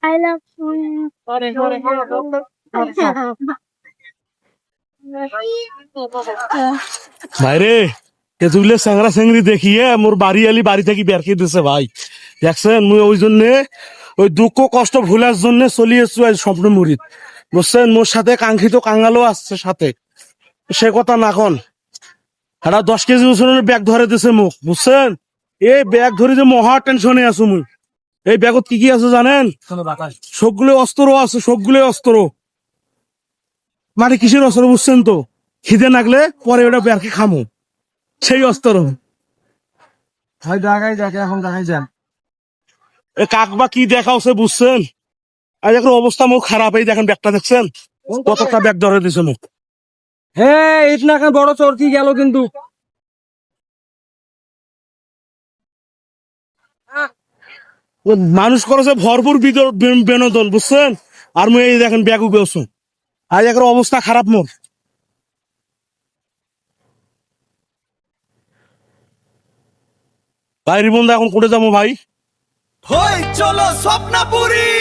I love ভাইরে এতগুলো স্যাংরা স্যাংরি দেখিয়ে মোর বাড়ি আলি বাড়ি থেকে বের করে দিছে ভাই দেখছেন মুই ওই জন্য ওই দুঃখ কষ্ট ভুলার জন্য চলি এসছি স্বপ্ন মুড়িদ বুঝছেন মোর সাথে কাঙ্ক্ষিত কাঙ্গালও আসছে সাথে সে কথা না কন একটা 10 কেজি ওজনের ব্যাগ ধরে দিছে মুখ বুঝছেন এই ব্যাগ ধরে যে মহা টেনশনে আছো মুই এই ব্যাগত কি কি আছে জানেন সবগুলো অস্ত্র আছে সবগুলো অস্ত্র মানে কিসের অস্ত্র বুঝছেন তো খিদে লাগলে পরে ওটা বেরকে খামো সেই অস্ত্র ভাই দেখাই দেখে এখন দেখাই যান এ কাক বা কি দেখাও সে বুঝছেন আর এখন অবস্থা মুখ খারাপ এই দেখেন ব্যাগটা দেখছেন কতটা ব্যাগ ধরে দিছে মুখ হ্যাঁ এটা না বড় চরকি গেল কিন্তু ও মানুষ করেছে ভরপুর বিনোদন বুঝছেন আর মুই এই দেখেন ব্যাগ উবে আছো আজ এখন অবস্থা খারাপ মোর ভাই রিবন এখন কোটে যাবো ভাই হই চলো স্বপ্নপুরী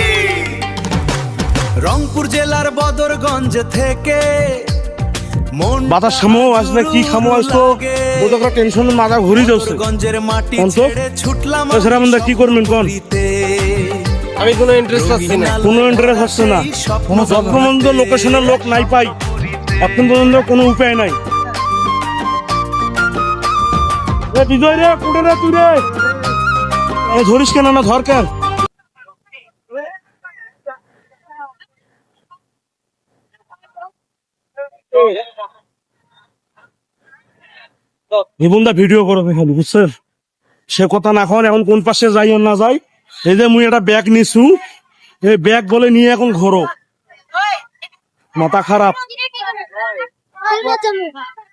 রংপুর জেলার বদরগঞ্জ থেকে মন বাতাস খামো আজ না কি খামো আজ তো বোধ একটা টেনশন মাথা ঘুরি যাচ্ছে গঞ্জের মাটি কোন তো? ছেড়ে ছুটলাম এছাড়া আমরা কি করবেন কোন আমি কোনো ইন্টারেস্ট পাচ্ছি না কোনো ইন্টারেস্ট হচ্ছে না কোনো যত্নমন্দ লোকেশনের লোক নাই পাই এখন পর্যন্ত কোনো উপায় নাই এ বিজয় রে কোটে রে তুই রে এ ধরিস কেন না ধর কেন নিবন্ধা ভিডিও করবে খালি বুঝছেন সে কথা না এখন কোন পাশে যাই আর না যাই এই যে মুই একটা ব্যাগ নিছু এই ব্যাগ বলে নিয়ে এখন ঘোরো মাথা খারাপ I love